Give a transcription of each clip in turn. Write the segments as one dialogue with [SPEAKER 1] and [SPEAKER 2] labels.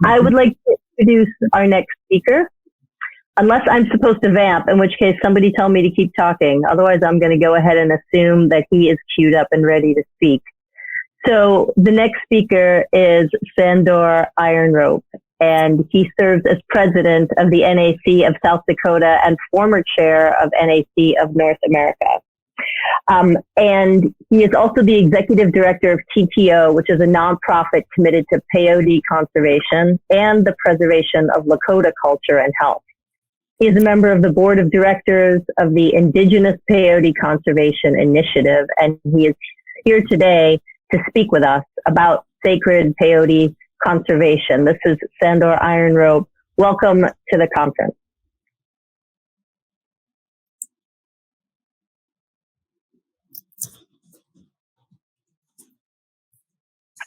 [SPEAKER 1] I would like to introduce our next speaker, unless I'm supposed to vamp, in which case somebody tell me to keep talking. Otherwise, I'm going to go ahead and assume that he is queued up and ready to speak. So the next speaker is Sandor Ironrope, and he serves as president of the NAC of South Dakota and former chair of NAC of North America. And he is also the executive director of TTO, which is a nonprofit committed to peyote conservation and the preservation of Lakota culture and health. He is a member of the board of directors of the Indigenous Peyote Conservation Initiative, and he is here today to speak with us about sacred peyote conservation. This is Sandor Ironrope. Welcome to the conference.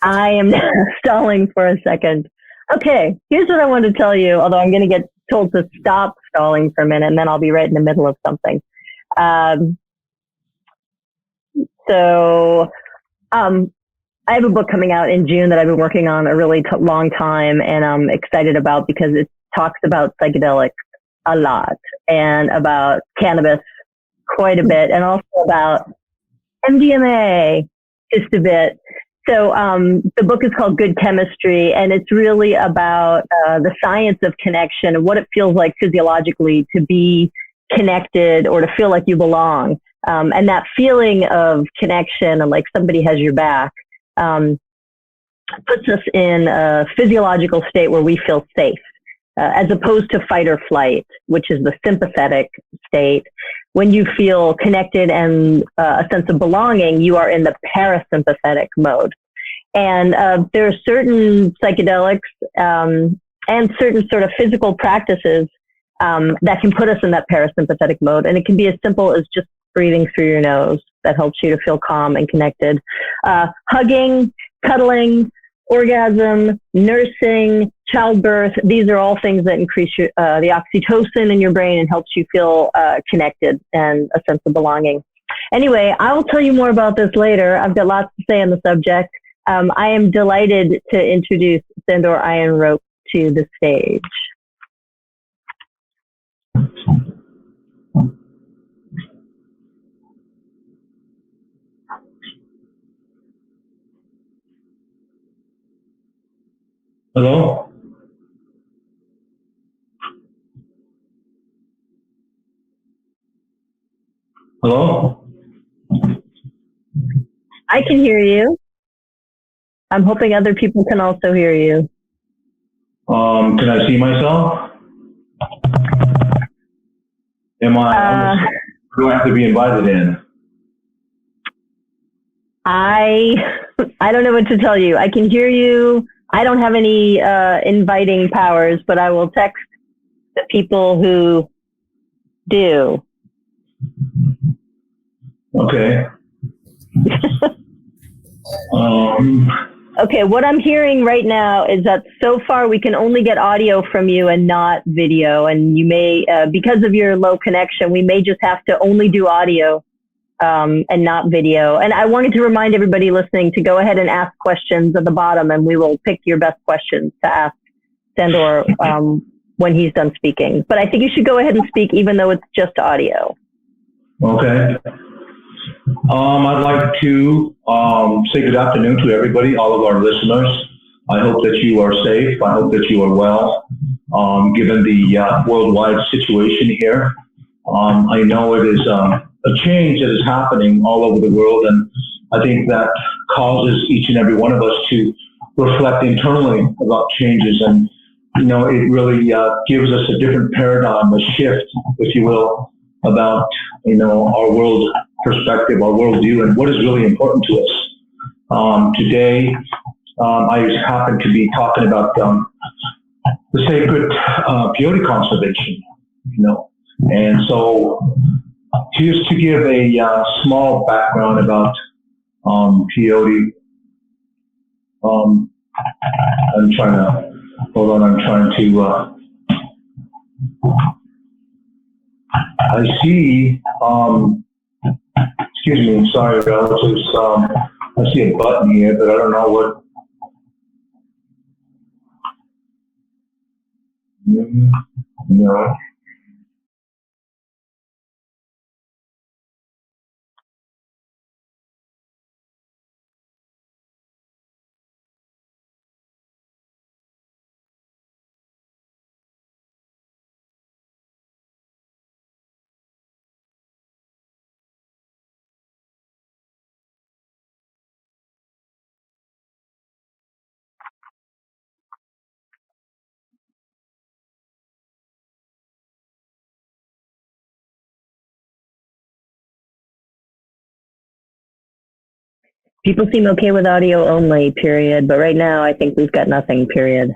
[SPEAKER 1] I am stalling for a second. Okay, here's what I want to tell you, although I'm going to get told to stop stalling for a minute, and then I'll be right in the middle of something. I have a book coming out in June that I've been working on a really long time, and I'm excited about because it talks about psychedelics a lot, and about cannabis quite a bit, and also about MDMA just a bit. So the book is called Good Chemistry, and it's really about the science of connection and what it feels like physiologically to be connected or to feel like you belong. And that feeling of connection and like somebody has your back puts us in a physiological state where we feel safe, as opposed to fight or flight, which is the sympathetic state. When you feel connected and a sense of belonging, you are in the parasympathetic mode. And there are certain psychedelics and certain sort of physical practices that can put us in that parasympathetic mode. And it can be as simple as just breathing through your nose. That helps you to feel calm and connected. Hugging, cuddling, orgasm, nursing, childbirth, these are all things that increase the oxytocin in your brain and helps you feel connected and a sense of belonging. Anyway, I will tell you more about this later. I've got lots to say on the subject. I am delighted to introduce Sandor Ironrope to the stage.
[SPEAKER 2] Hello? Hello?
[SPEAKER 1] I can hear you. I'm hoping other people can also hear you.
[SPEAKER 2] Can I see myself? Do I have to be invited in?
[SPEAKER 1] I don't know what to tell you. I can hear you. I don't have any inviting powers, but I will text the people who do.
[SPEAKER 2] Okay.
[SPEAKER 1] Okay, what I'm hearing right now is that so far we can only get audio from you and not video. And you may, because of your low connection, we may just have to only do audio and not video. And I wanted to remind everybody listening to go ahead and ask questions at the bottom, and we will pick your best questions to ask Sandor when he's done speaking. But I think you should go ahead and speak even though it's just audio.
[SPEAKER 2] Okay. I'd like to say good afternoon to everybody, all of our listeners. I hope that you are safe. I hope that you are well, given the worldwide situation here. I know it is a change that is happening all over the world, and I think that causes each and every one of us to reflect internally about changes. And, you know, it really gives us a different paradigm, a shift, if you will, about, you know, our world perspective, our worldview, and what is really important to us. Today, I happen to be talking about the sacred peyote conservation, you know. And so, just to give a small background about peyote, I'm trying to, hold on, I'm trying to, I see, excuse me, sorry, relatives, I see a button here, but I don't know what. No.
[SPEAKER 1] People seem okay with audio only, period. But right now, I think we've got nothing, period.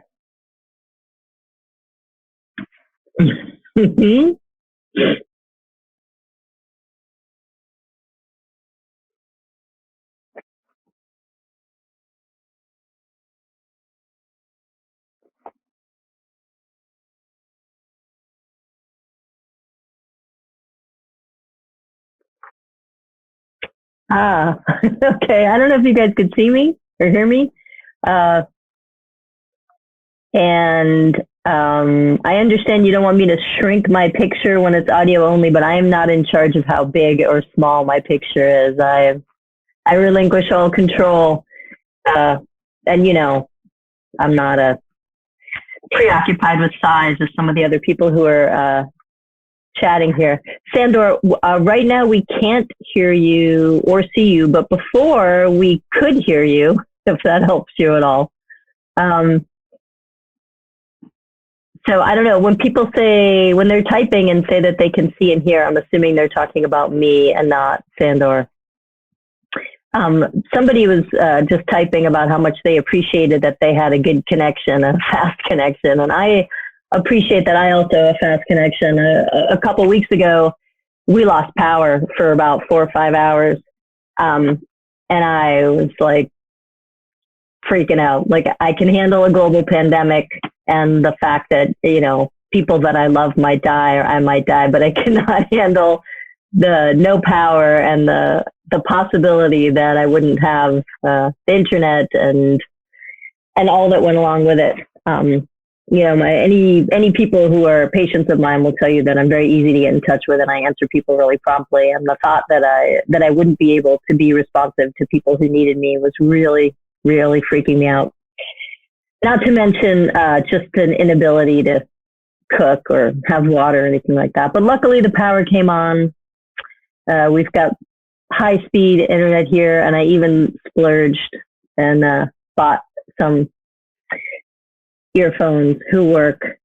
[SPEAKER 1] Ah, okay. I don't know if you guys could see me or hear me. And I understand you don't want me to shrink my picture when it's audio only, but I am not in charge of how big or small my picture is. I relinquish all control. And, you know, I'm not preoccupied with size as some of the other people who are chatting here. Sandor, right now we can't hear you or see you, but before we could hear you, if that helps you at all. So I don't know, when people say, when they're typing and say that they can see and hear, I'm assuming they're talking about me and not Sandor. Somebody was just typing about how much they appreciated that they had a good connection, a fast connection. And I appreciate that I also have a fast connection. A couple weeks ago, we lost power for about 4 or 5 hours. And I was like freaking out. Like, I can handle a global pandemic and the fact that, you know, people that I love might die or I might die, but I cannot handle the no power and the possibility that I wouldn't have the internet and all that went along with it. You know, any people who are patients of mine will tell you that I'm very easy to get in touch with and I answer people really promptly. And the thought that I wouldn't be able to be responsive to people who needed me was really, really freaking me out. Not to mention just an inability to cook or have water or anything like that. But luckily the power came on. We've got high-speed internet here, and I even splurged and bought some earphones who work.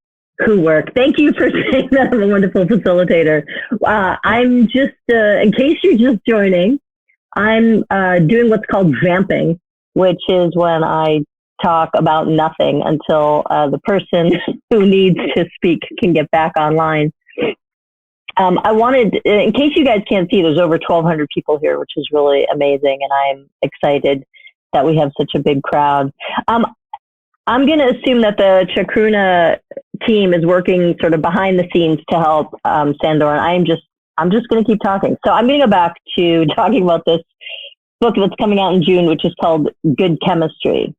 [SPEAKER 1] Thank you for saying that. I'm a wonderful facilitator. I'm just, in case you're just joining, I'm doing what's called vamping, which is when I talk about nothing until the person who needs to speak can get back online. I wanted, in case you guys can't see, there's over 1,200 people here, which is really amazing, and I'm excited that we have such a big crowd. I'm going to assume that the Chacruna team is working sort of behind the scenes to help Sandor, and I'm just going to keep talking. So I'm going to go back to talking about this book that's coming out in June, which is called Good Chemistry.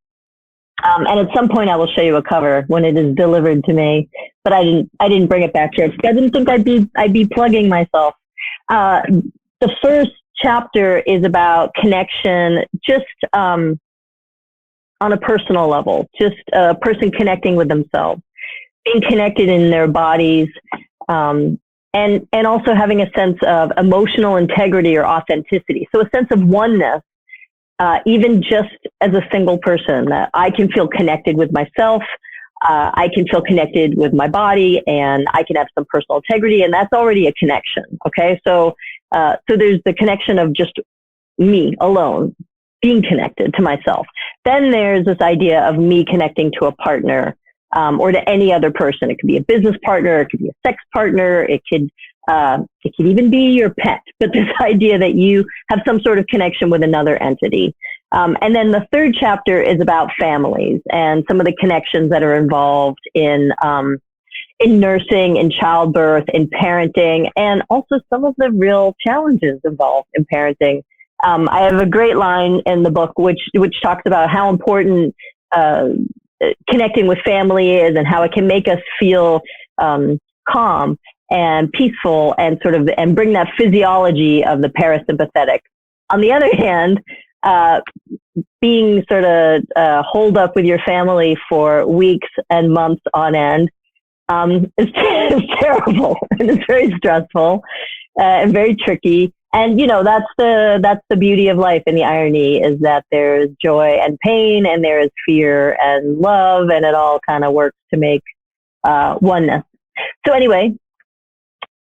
[SPEAKER 1] And at some point I will show you a cover when it is delivered to me, but I didn't bring it back here because I didn't think I'd be plugging myself. The first chapter is about connection, just on a personal level, just a person connecting with themselves, being connected in their bodies, and also having a sense of emotional integrity or authenticity. So a sense of oneness. Even just as a single person, that I can feel connected with myself, I can feel connected with my body, and I can have some personal integrity, and that's already a connection. Okay, so there's the connection of just me alone, being connected to myself. Then there's this idea of me connecting to a partner, or to any other person. It could be a business partner, it could be a sex partner, it could even be your pet, but this idea that you have some sort of connection with another entity. And then the third chapter is about families and some of the connections that are involved in nursing, in childbirth, in parenting, and also some of the real challenges involved in parenting. I have a great line in the book which talks about how important connecting with family is and how it can make us feel calm and peaceful and and bring that physiology of the parasympathetic. On the other hand, being holed up with your family for weeks and months on end is terrible, and it's very stressful and very tricky. And that's the beauty of life, and the irony is that there's joy and pain, and there is fear and love, and it all kind of works to make oneness. So anyway,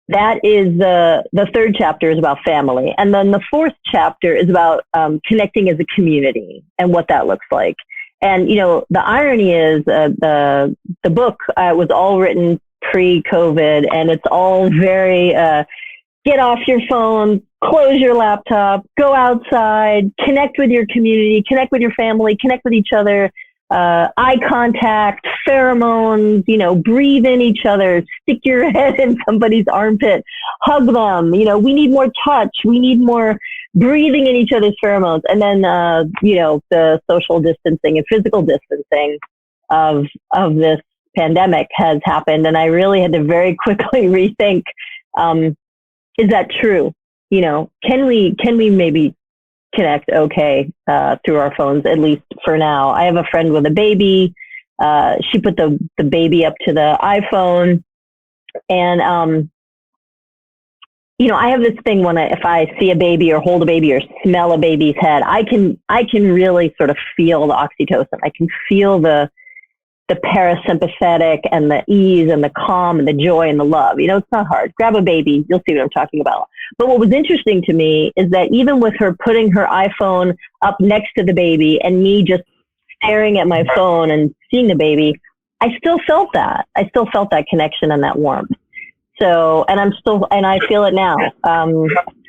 [SPEAKER 1] that is the third chapter is about family, and then the fourth chapter is about connecting as a community and what that looks like. And the irony is the book was all written pre-COVID, and it's all very get off your phone, close your laptop, go outside, connect with your community, connect with your family, connect with each other, eye contact, pheromones, breathe in each other, stick your head in somebody's armpit, hug them. We need more touch. We need more breathing in each other's pheromones. And then, the social distancing and physical distancing of this pandemic has happened. And I really had to very quickly rethink, is that true? Can we maybe connect okay through our phones, at least for now? I have a friend with a baby. She put the baby up to the iPhone, and I have this thing when if I see a baby or hold a baby or smell a baby's head, I can really sort of feel the oxytocin. I can feel the parasympathetic and the ease and the calm and the joy and the love. It's not hard. Grab a baby. You'll see what I'm talking about. But what was interesting to me is that even with her putting her iPhone up next to the baby and me just staring at my phone and seeing the baby, I still felt that. I still felt that connection and that warmth. So, and I feel it now,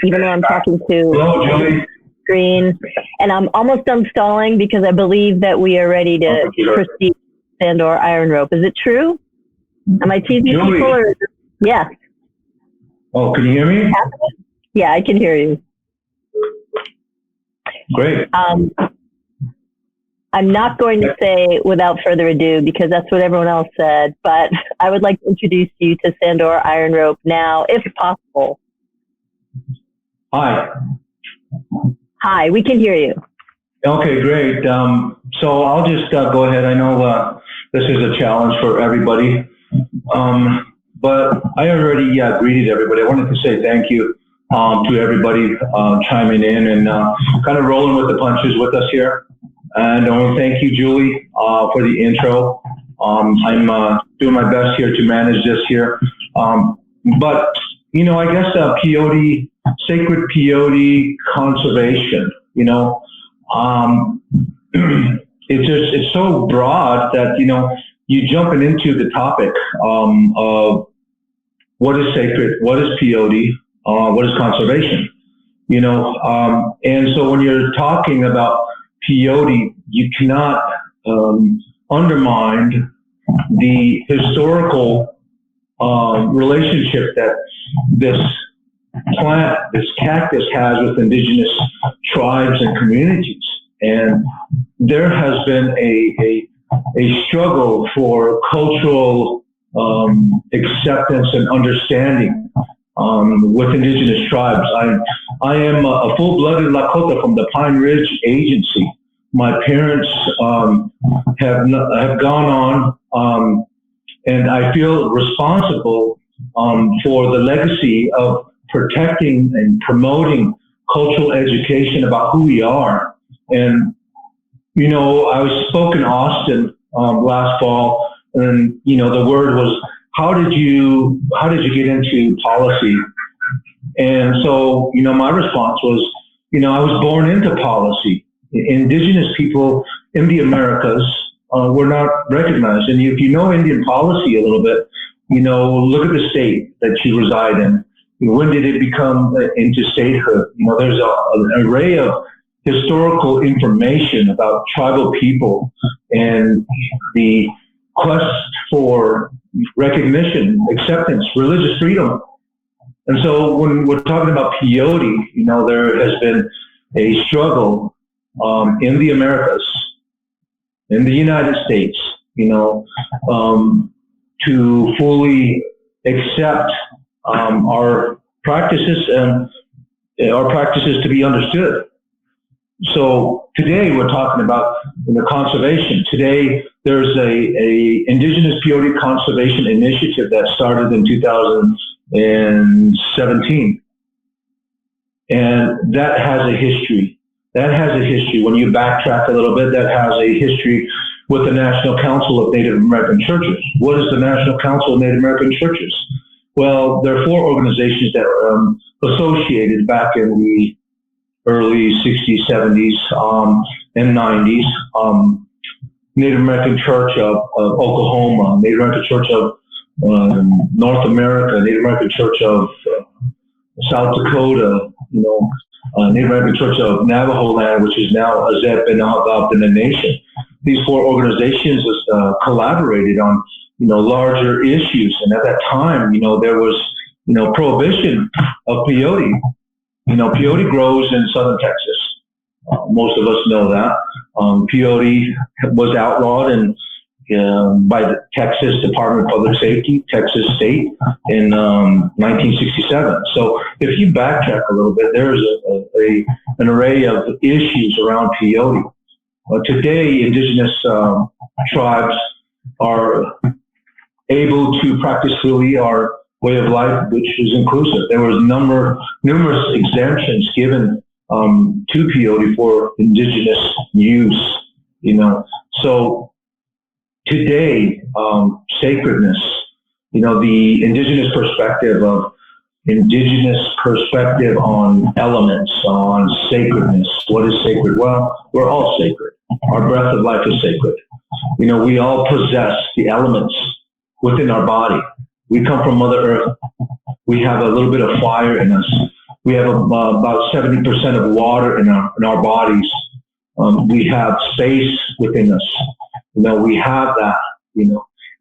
[SPEAKER 1] even though I'm talking to screen, and I'm almost done stalling because I believe that we are ready to proceed. Sandor Iron Rope. Is it true? Am I teasing people? Or is it... Yes.
[SPEAKER 2] Oh, can you hear me?
[SPEAKER 1] Yeah, I can hear you.
[SPEAKER 2] Great.
[SPEAKER 1] I'm not going to say without further ado because that's what everyone else said, but I would like to introduce you to Sandor Iron Rope now, if possible.
[SPEAKER 2] Hi.
[SPEAKER 1] Hi, we can hear you.
[SPEAKER 2] Okay, great. So I'll just go ahead. I know this is a challenge for everybody, but I already greeted everybody. I wanted to say thank you to everybody chiming in and kind of rolling with the punches with us here. And I want to thank you, Julie, for the intro. I'm doing my best here to manage this here. But, I guess peyote, sacred peyote conservation, it's so broad that, you jumping into the topic of what is sacred, what is peyote, what is conservation, and so when you're talking about peyote, you cannot undermine the historical relationship that this plant, this cactus has with indigenous tribes and communities. And there has been a struggle for cultural acceptance and understanding with indigenous tribes. I am a full-blooded Lakota from the Pine Ridge Agency. My parents have gone on, and I feel responsible for the legacy of protecting and promoting cultural education about who we are. And, I spoke in Austin last fall, and, the word was, how did you get into policy? And so, my response was, I was born into policy. Indigenous people in the Americas were not recognized. And if you know Indian policy a little bit, look at the state that you reside in. When did it become into statehood? There's an array of historical information about tribal people and the quest for recognition, acceptance, religious freedom. And so when we're talking about peyote, there has been a struggle in the Americas in the United States, to fully accept our practices and our practices to be understood. So today we're talking about conservation. Today there's a Indigenous Peyote Conservation Initiative that started in 2017. And that has a history. When you backtrack a little bit, that has a history with the National Council of Native American Churches. What is the National Council of Native American Churches? Well, there are 4 organizations that are associated back in the early 60s, 70s, and 90s. Native American Church of Oklahoma, Native American Church of North America, Native American Church of South Dakota, Native American Church of Navajo Land, which is now Azep and Algonquin Nation. These 4 organizations collaborated on, larger issues. And at that time, there was, prohibition of peyote. Peyote grows in southern Texas. Most of us know that. Peyote was outlawed by the Texas Department of Public Safety, Texas State, in 1967. So if you backtrack a little bit, there's an array of issues around peyote. Today, indigenous tribes are able to practice freely our way of life, which is inclusive. There was numerous exemptions given to peyote for indigenous use, So today, sacredness, the indigenous perspective on elements, on sacredness. What is sacred? Well, we're all sacred. Our breath of life is sacred. We all possess the elements within our body. We come from Mother Earth. We have a little bit of fire in us. We have about 70% of water in our bodies. We have space within us. We have that,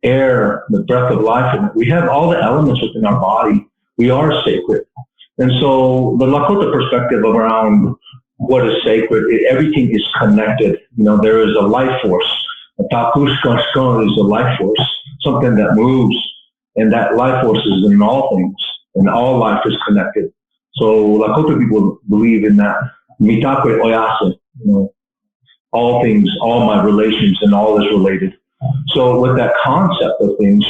[SPEAKER 2] air, the breath of life in it. We have all the elements within our body. We are sacred. And so the Lakota perspective around what is sacred, everything is connected. There is a life force. A tapushkashkon is a life force, something that moves. And that life force is in all things. And all life is connected. So Lakota people believe in that. Mitakwe oyase, all things, all my relations, and all is related. So with that concept of things,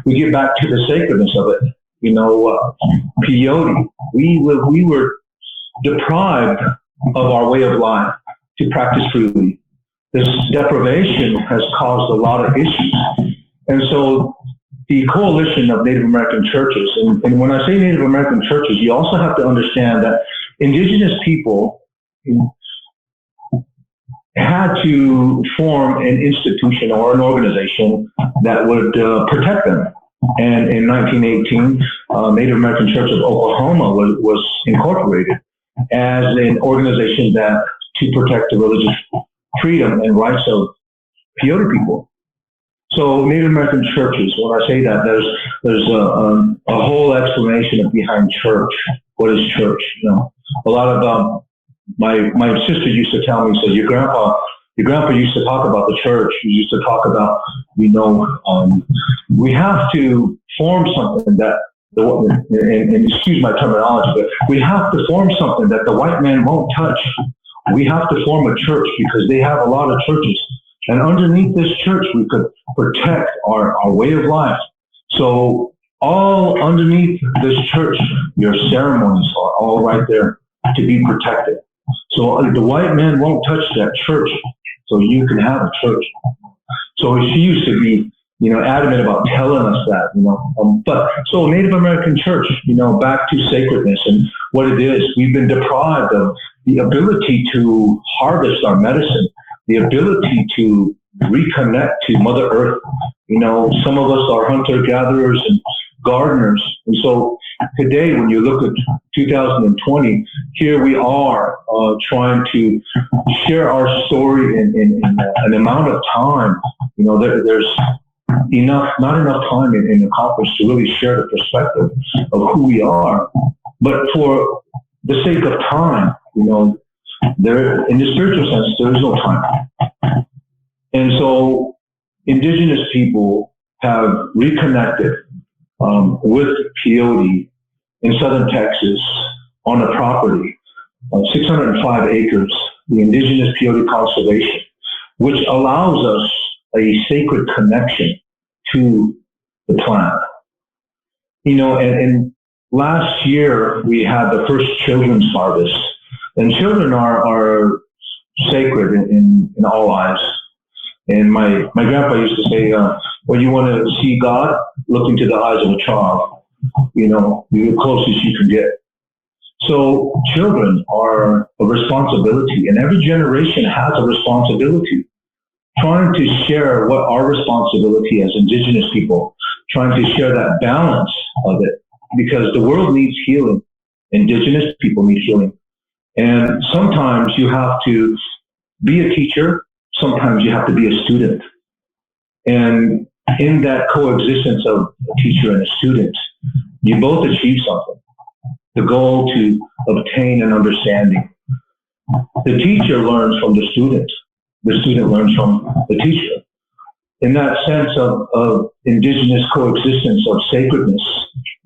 [SPEAKER 2] we get back to the sacredness of it. Peyote, we were deprived of our way of life to practice freely. This deprivation has caused a lot of issues. And so the coalition of Native American churches, and when I say Native American churches, you also have to understand that indigenous people had to form an institution or an organization that would protect them. And in 1918, Native American Church of Oklahoma was incorporated as an organization to protect the religious freedom and rights of Peyote people. So Native American churches, when I say that, there's a whole explanation behind church. What is church? A lot of my sister used to tell me, says, your grandpa used to talk about the church. He used to talk about, we have to form something that, and excuse my terminology, but we have to form something that the white man won't touch. We have to form a church because they have a lot of churches. And underneath this church, we could protect our way of life. So all underneath this church, your ceremonies are all right there to be protected. So the white man won't touch that church, so you can have a church. So she used to be, adamant about telling us that, But so Native American church, back to sacredness and what it is. We've been deprived of the ability to harvest our medicine, the ability to reconnect to Mother Earth. Some of us are hunter-gatherers and gardeners. And so today, when you look at 2020, here we are trying to share our story in an amount of time. There's not enough time in the conference to really share the perspective of who we are. But for the sake of time, there, in the spiritual sense, there is no time. And so indigenous people have reconnected with peyote in southern Texas on a property of 605 acres, the indigenous peyote conservation, which allows us a sacred connection to the plant. And last year we had the first children's harvest, and children are sacred in all eyes. And my grandpa used to say, when you want to see God, look into the eyes of a child. You're the closest you can get. So children are a responsibility, and every generation has a responsibility. Trying to share what our responsibility as indigenous people, trying to share that balance of it, because the world needs healing. Indigenous people need healing. And sometimes you have to be a teacher, sometimes you have to be a student. And in that coexistence of a teacher and a student, you both achieve something. The goal to obtain an understanding. The teacher learns from the student learns from the teacher. In that sense of indigenous coexistence, of sacredness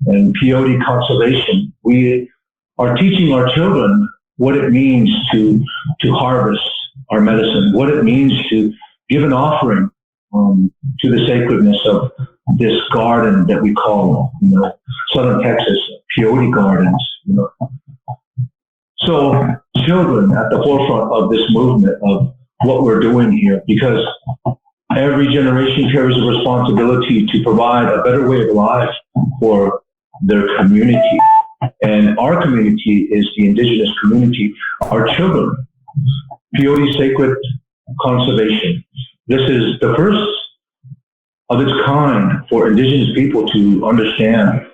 [SPEAKER 2] and peyote conservation, we are teaching our children what it means to harvest our medicine, what it means to give an offering to the sacredness of this garden that we call, Southern Texas, peyote gardens, So children at the forefront of this movement of what we're doing here, because every generation carries a responsibility to provide a better way of life for their community. And our community is the indigenous community, our children. Peyote sacred conservation. This is the first of its kind for indigenous people to understand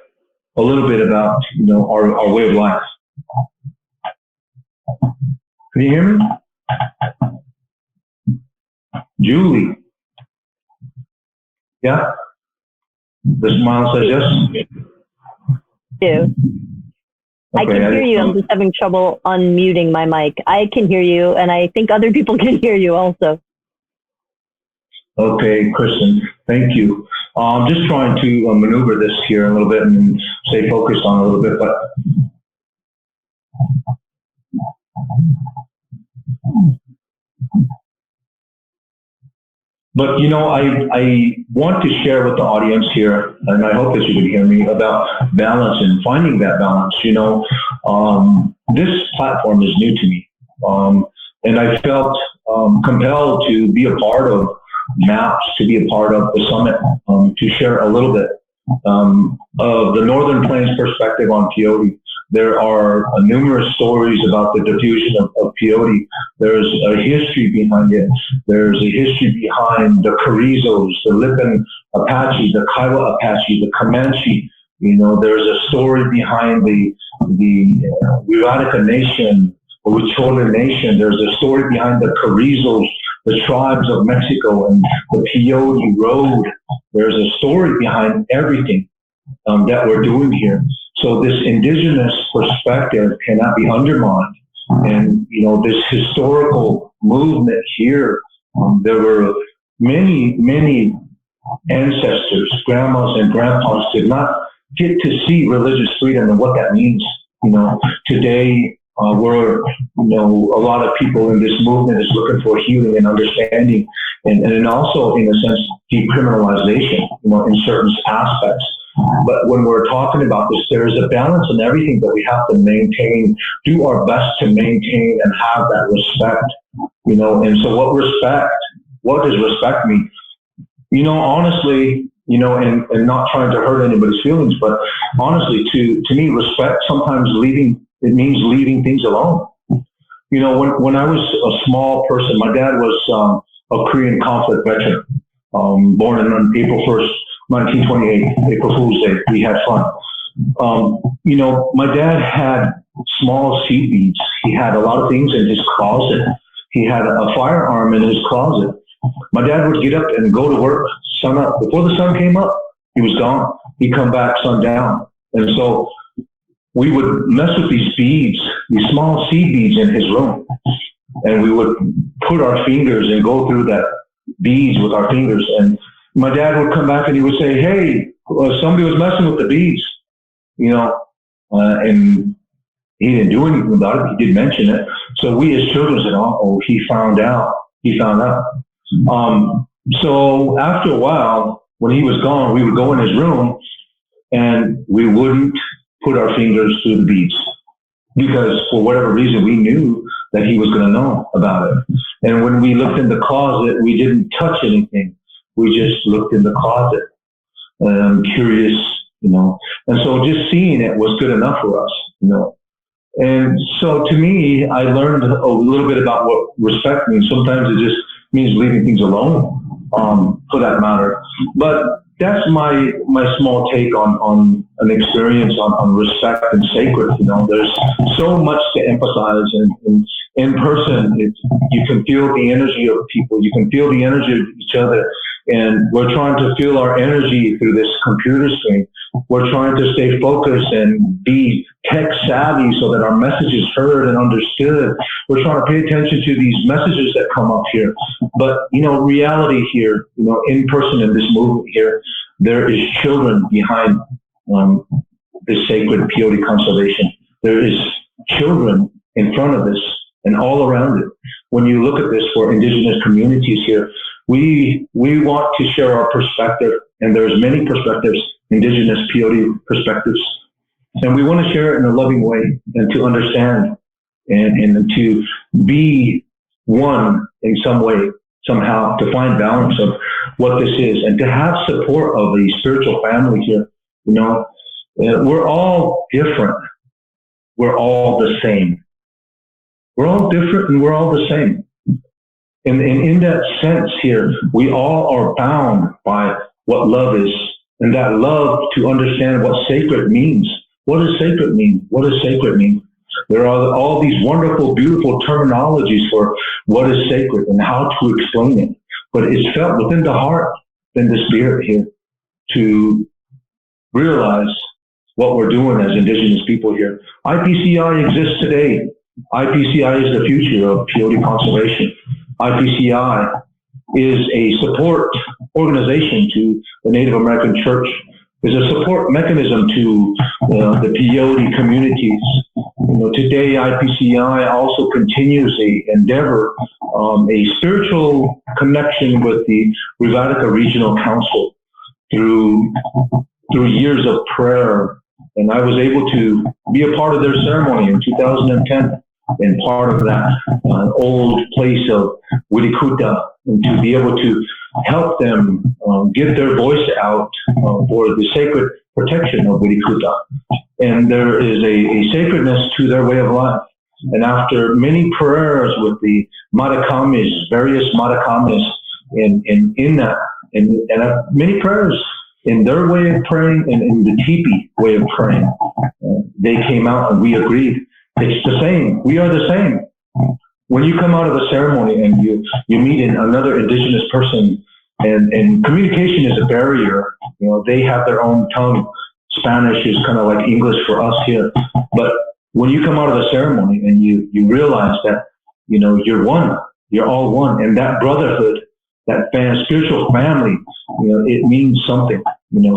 [SPEAKER 2] a little bit about, our way of life. Can you hear me? Julie. Yeah? The smile says yes?
[SPEAKER 1] Yeah. I
[SPEAKER 2] Okay,
[SPEAKER 1] can hear you. I'm just having trouble unmuting my mic. I can hear you, and I think other people can hear you also.
[SPEAKER 2] Okay, Kristen, thank you. I'm just trying to maneuver this here a little bit and stay focused on it a little bit, But I want to share with the audience here, and I hope that you can hear me, about balance and finding that balance. This platform is new to me, and I felt compelled to be a part of MAPS, to be a part of the summit, to share a little bit of the Northern Plains perspective on peyote. There are numerous stories about the diffusion of peyote. There's a history behind it. There's a history behind the Carrizos, the Lipan Apache, the Kiowa Apache, the Comanche. There's a story behind the Huiratica Nation, or Huichol Nation. There's a story behind the Carrizos, the tribes of Mexico, and the Peyote Road. There's a story behind everything that we're doing here. So this indigenous perspective cannot be undermined. And, this historical movement here, there were many, many ancestors, grandmas and grandpas did not get to see religious freedom and what that means. Today, we're, a lot of people in this movement is looking for healing and understanding, and also, in a sense, decriminalization, in certain aspects. But when we're talking about this, there is a balance in everything that we have to maintain, do our best to maintain and have that respect, and so what does respect mean? Honestly, and not trying to hurt anybody's feelings, but honestly, to me, respect sometimes it means leaving things alone. When I was a small person, my dad was a Korean conflict veteran, born on April 1st, 1928, April Fool's Day. We had fun. My dad had small seed beads. He had a lot of things in his closet. He had a firearm in his closet. My dad would get up and go to work, sun up. Before the sun came up, he was gone. He'd come back sundown. And so we would mess with these beads, these small seed beads in his room. And we would put our fingers and go through beads with our fingers. And my dad would come back and he would say, hey, somebody was messing with the beads, and he didn't do anything about it. He did mention it. So we as children said, oh, he found out. So after a while, when he was gone, we would go in his room and we wouldn't put our fingers through the beads because for whatever reason, we knew that he was going to know about it. And when we looked in the closet, we didn't touch anything. We just looked in the closet. And I'm curious, and so just seeing it was good enough for us, And so to me, I learned a little bit about what respect means. Sometimes it just means leaving things alone, for that matter. But that's my small take on an experience on respect and sacred. There's so much to emphasize, and in person, you can feel the energy of people. You can feel the energy of each other. And we're trying to feel our energy through this computer screen. We're trying to stay focused and be tech savvy so that our message is heard and understood. We're trying to pay attention to these messages that come up here. But, reality here, in person in this movement here, there is children behind this sacred peyote conservation. There is children in front of this and all around it. When you look at this for indigenous communities here, we want to share our perspective, and there's many perspectives, indigenous peyote perspectives, and we want to share it in a loving way and to understand and to be one in some way, somehow, to find balance of what this is and to have support of the spiritual family here. We're all different. We're all the same. We're all different and we're all the same. And in that sense here, we all are bound by what love is. And that love to understand what sacred means. What does sacred mean? What does sacred mean? There are all these wonderful, beautiful terminologies for what is sacred and how to explain it. But it's felt within the heart, in the spirit here, to realize what we're doing as indigenous people here. IPCI exists today. IPCI is the future of peyote conservation. IPCI is a support organization to the Native American Church, is a support mechanism to the peyote communities. Today IPCI also continues a endeavor, a spiritual connection with the Rivatica Regional Council through years of prayer. And I was able to be a part of their ceremony in 2010. And part of that old place of Wirikuta, and to be able to help them get their voice out for the sacred protection of Wirikuta. And there is a sacredness to their way of life. And after many prayers with the Matakamis, various Matakamis in that, and many prayers in their way of praying and in the teepee way of praying, they came out and we agreed. It's the same. We are the same. When you come out of a ceremony and you meet another indigenous person, and communication is a barrier. They have their own tongue. Spanish is kind of like English for us here. But when you come out of the ceremony and you realize that, you're one, you're all one. And that brotherhood, that spiritual family, it means something.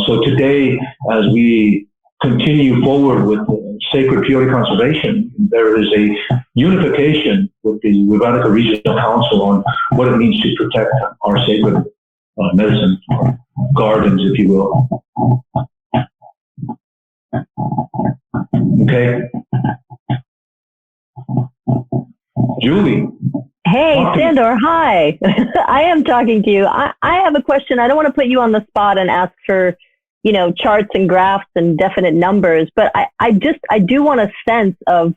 [SPEAKER 2] So today, as we continue forward with sacred peyote conservation, there is a unification with the Rivatica Regional Council on what it means to protect our sacred medicine, or gardens, if you will. Okay. Julie.
[SPEAKER 1] Hey, Sandor, hi. I am talking to you. I have a question. I don't want to put you on the spot and ask for charts and graphs and definite numbers, but I do want a sense of,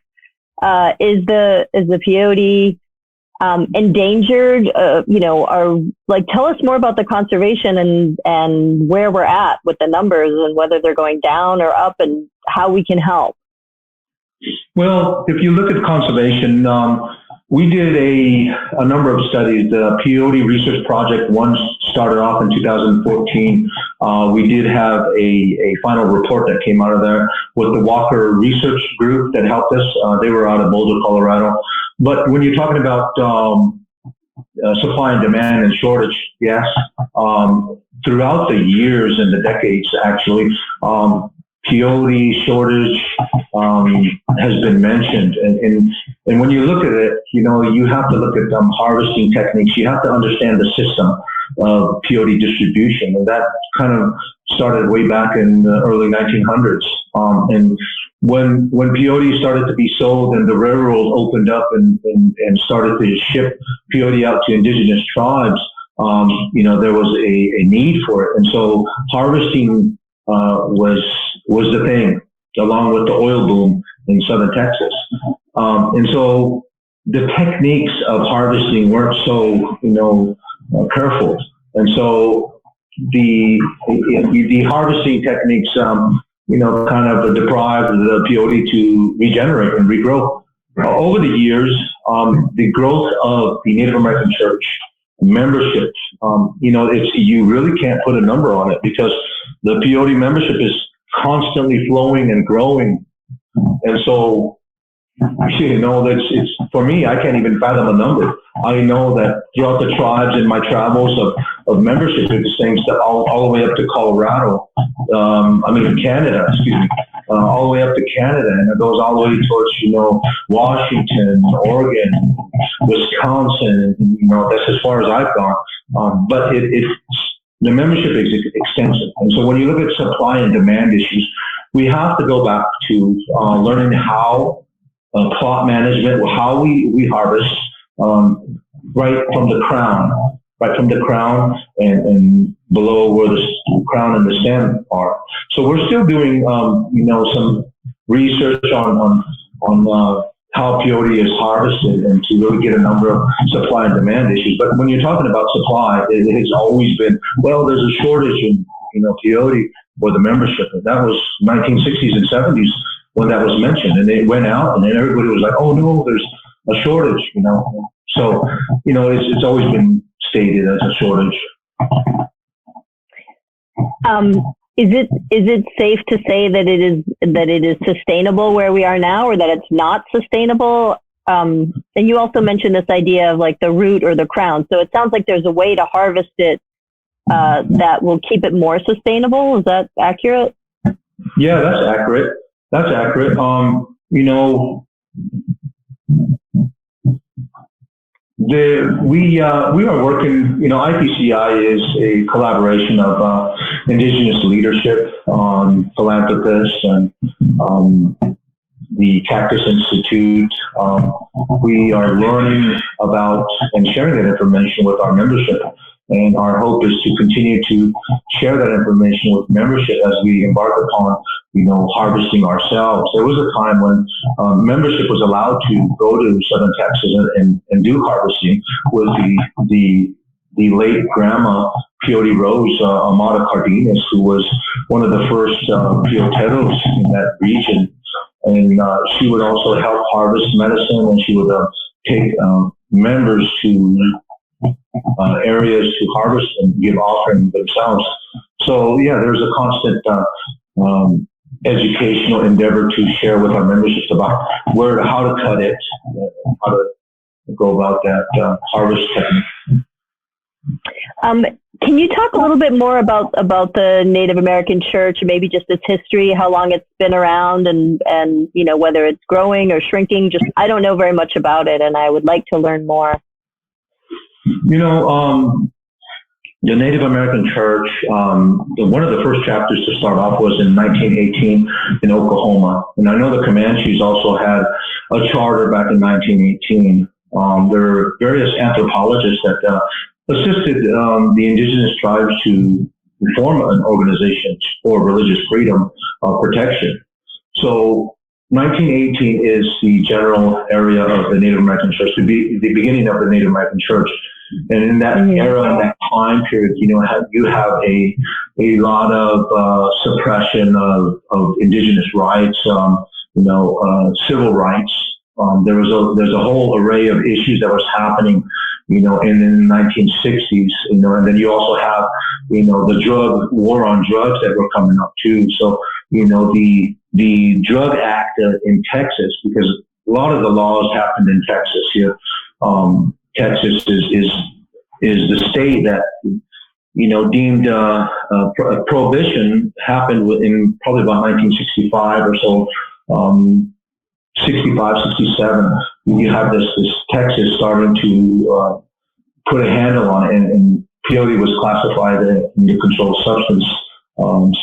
[SPEAKER 1] is the peyote, endangered, tell us more about the conservation and where we're at with the numbers and whether they're going down or up and how we can help.
[SPEAKER 2] Well, if you look at conservation, we did a number of studies. The Peyote Research Project once started off in 2014. We did have a final report that came out of there with the Walker Research Group that helped us. They were out of Boulder, Colorado. But when you're talking about supply and demand and shortage, yes. Throughout the years and the decades, actually, peyote shortage has been mentioned, and when you look at it, you have to look at harvesting techniques. You have to understand the system of peyote distribution, and that kind of started way back in the early 1900s. And when peyote started to be sold and the railroad opened up and started to ship peyote out to indigenous tribes, there was a need for it, and so harvesting was the thing, along with the oil boom in southern Texas. And so the techniques of harvesting weren't so, careful. And so the harvesting techniques, kind of deprived the peyote to regenerate and regrow. Over the years, the growth of the Native American church memberships, you really can't put a number on it, because the peyote membership is constantly flowing and growing. And so, it's for me, I can't even fathom a number. I know that throughout the tribes in my travels of membership, it extends all the way up to Colorado, Canada, all the way up to Canada, and it goes all the way towards, Washington, Oregon, Wisconsin, and, that's as far as I've gone. But the membership is extensive. And so when you look at supply and demand issues, we have to go back to learning how plot management, how we harvest right from the crown and below where the crown and the stem are. So we're still doing, some research on how peyote is harvested and to really get a number of supply and demand issues. But when you're talking about supply, it has always been, well, there's a shortage in, peyote for the membership. And that was 1960s and 70s when that was mentioned. And it went out and then everybody was like, oh no, there's a shortage, So, it's always been stated as a shortage.
[SPEAKER 1] Is it safe to say that it is sustainable where we are now, or that it's not sustainable? And you also mentioned this idea of like the root or the crown. So it sounds like there's a way to harvest it that will keep it more sustainable. Is that accurate?
[SPEAKER 2] Yeah, that's accurate. We are working, IPCI is a collaboration of indigenous leadership, philanthropists, and the Cactus Institute. We are learning about and sharing that information with our membership. And our hope is to continue to share that information with membership as we embark upon, harvesting ourselves. There was a time when membership was allowed to go to southern Texas and do harvesting with the late grandma Peyote Rose, Amada Cardenas, who was one of the first peyoteros in that region. And she would also help harvest medicine, and she would take members to areas to harvest and give offering themselves. So yeah, there's a constant educational endeavor to share with our memberships about how to cut it, how to go about that harvest technique.
[SPEAKER 1] Can you talk a little bit more about the Native American Church, maybe just its history, how long it's been around, and whether it's growing or shrinking? Just I don't know very much about it, and I would like to learn more.
[SPEAKER 2] The Native American Church, one of the first chapters to start off was in 1918 in Oklahoma. And I know the Comanches also had a charter back in 1918. There are various anthropologists that assisted the indigenous tribes to form an organization for religious freedom protection. So 1918 is the general area of the Native American Church, the beginning of the Native American Church. And in that era, in that time period, you have a lot of suppression of indigenous rights, civil rights. There's a whole array of issues that was happening, in the 1960s, and then you also have, the war on drugs that were coming up too. So, the Drug Act in Texas, because a lot of the laws happened in Texas here. Texas is the state that, deemed prohibition happened in probably about 1965 or so, 65, 67. You have this Texas starting to put a handle on it, and peyote was classified in the controlled substance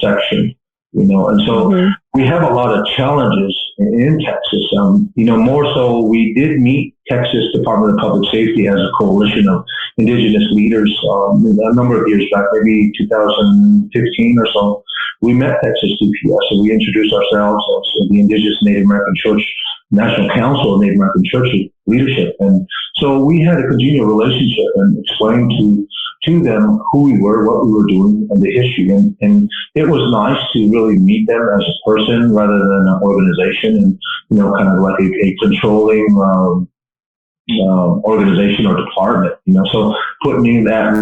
[SPEAKER 2] section, and so we have a lot of challenges in Texas. More so, we did meet Texas Department of Public Safety as a coalition of indigenous leaders a number of years back, maybe 2015 or so. We met Texas DPS and we introduced ourselves as the Indigenous Native American Church National Council of Native American Church Leadership. And so we had a congenial relationship and explained to them who we were, what we were doing, and the history. And it was nice to really meet them as a person rather than an organization, and, kind of like a controlling organization or department, so putting in that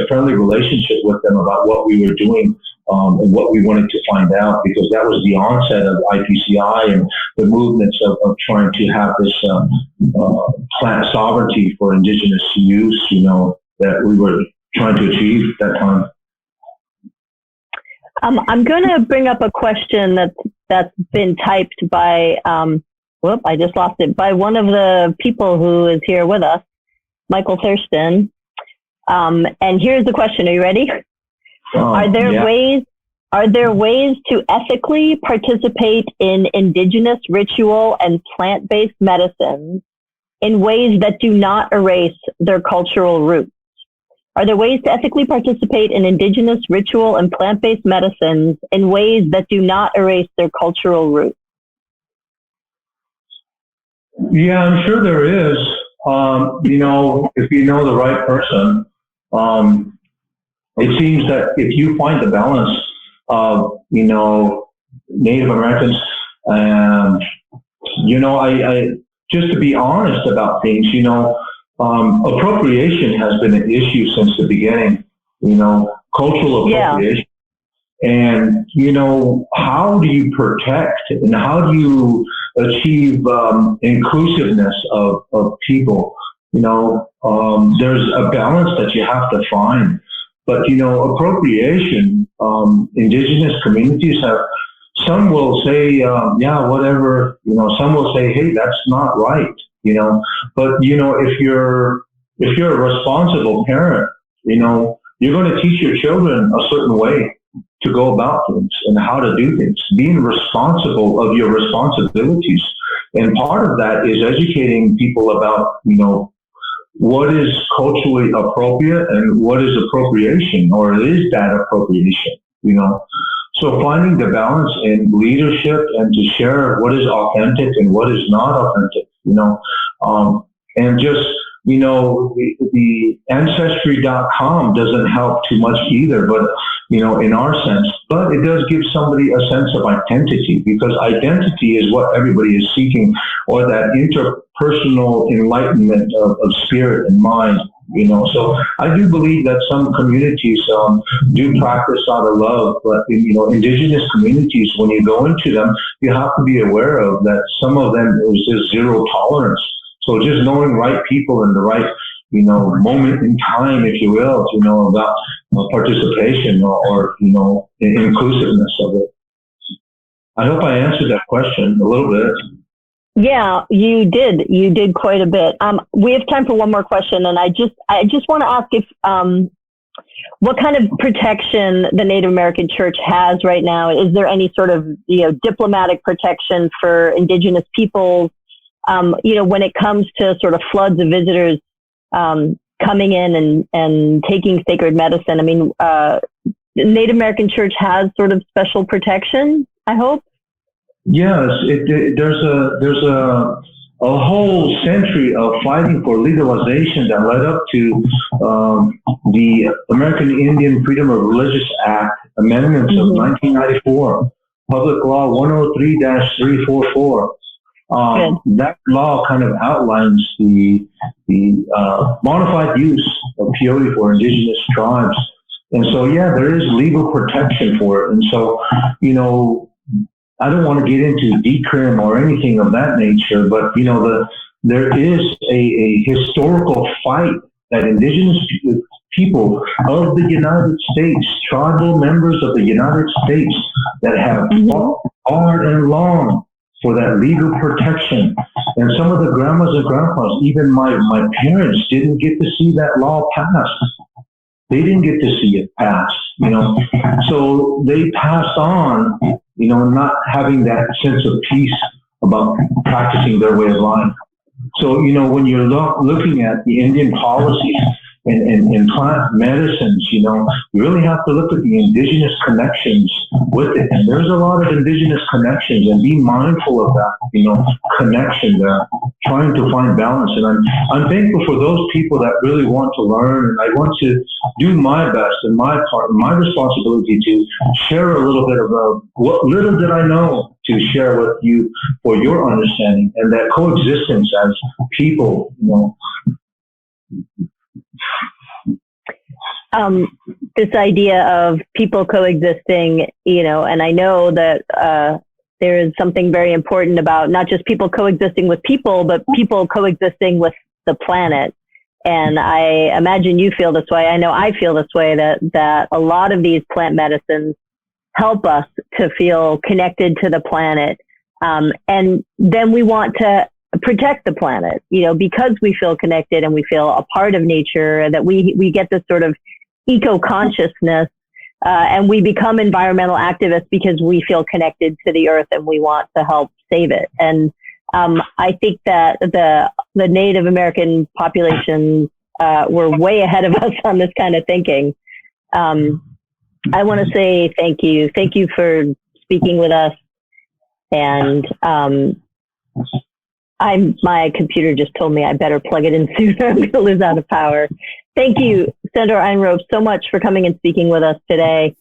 [SPEAKER 2] friendly relationship with them about what we were doing, and what we wanted to find out, because that was the onset of IPCI and the movements of trying to have this plant sovereignty for indigenous use, that we were trying to achieve at that time.
[SPEAKER 1] I'm going to bring up a question that's been typed by, I just lost it, by one of the people who is here with us, Michael Thurston. And here's the question. Are you ready? Are there ways to ethically participate in indigenous ritual and plant-based medicines in ways that do not erase their cultural roots? Are there ways to ethically participate in indigenous ritual and plant-based medicines in ways that do not erase their cultural roots?
[SPEAKER 2] Yeah, I'm sure there is. If you know the right person, it seems that if you find the balance of, Native Americans, I just to be honest about things, appropriation has been an issue since the beginning, cultural appropriation. Yeah. And, how do you protect and how do you achieve inclusiveness of people? There's a balance that you have to find. But, appropriation, indigenous communities some will say, whatever, some will say, hey, that's not right, but, if you're a responsible parent, you're going to teach your children a certain way to go about things and how to do things, being responsible of your responsibilities. And part of that is educating people about, what is culturally appropriate and what is appropriation, or is that appropriation, So finding the balance in leadership and to share what is authentic and what is not authentic, and just, the Ancestry.com doesn't help too much either, but, in our sense, but it does give somebody a sense of identity, because identity is what everybody is seeking, or that interpersonal enlightenment of spirit and mind, So I do believe that some communities do practice out of love, but, indigenous communities, when you go into them, you have to be aware of that some of them is just zero tolerance. So just knowing right people in the right, moment in time, if you will, about participation or inclusiveness of it. I hope I answered that question a little bit.
[SPEAKER 1] Yeah, you did. You did quite a bit. We have time for one more question, and I just want to ask if what kind of protection the Native American Church has right now. Is there any sort of diplomatic protection for indigenous peoples? When it comes to sort of floods of visitors coming in and taking sacred medicine. I mean, the Native American Church has sort of special protection, I hope.
[SPEAKER 2] Yes, there's a whole century of fighting for legalization that led up to the American Indian Freedom of Religious Act amendments of 1994, Public Law 103-344. That law kind of outlines the modified use of peyote for indigenous tribes. And so, there is legal protection for it. And so, I don't want to get into decrim or anything of that nature, but, the there is a historical fight that indigenous people of the United States, tribal members of the United States, that have fought hard and long for that legal protection. And some of the grandmas and grandpas, even my parents, didn't get to see that law passed. They didn't get to see it passed, you know. So they passed on, you know, not having that sense of peace about practicing their way of life. So, you know, when you're looking at the Indian policies and plant medicines, you know, you really have to look at the indigenous connections with it. And there's a lot of indigenous connections, and be mindful of that, you know, connection there, trying to find balance. And I'm thankful for those people that really want to learn, and I want to do my best and my part, my responsibility to share a little bit of what little did I know to share with you for your understanding, and that coexistence as people, you know.
[SPEAKER 1] This idea of people coexisting, you know, and I know that there is something very important about not just people coexisting with people, but people coexisting with the planet. And I imagine you feel this way. I know I feel this way, that a lot of these plant medicines help us to feel connected to the planet. And then we want to protect the planet, you know, because we feel connected and we feel a part of nature, that we get this sort of eco-consciousness, and we become environmental activists because we feel connected to the earth and we want to help save it. And I think that the Native American populations were way ahead of us on this kind of thinking. I want to say thank you. Thank you for speaking with us. And my computer just told me I better plug it in soon. I'm going to lose out of power. Thank you, Sandor Einroth, so much for coming and speaking with us today.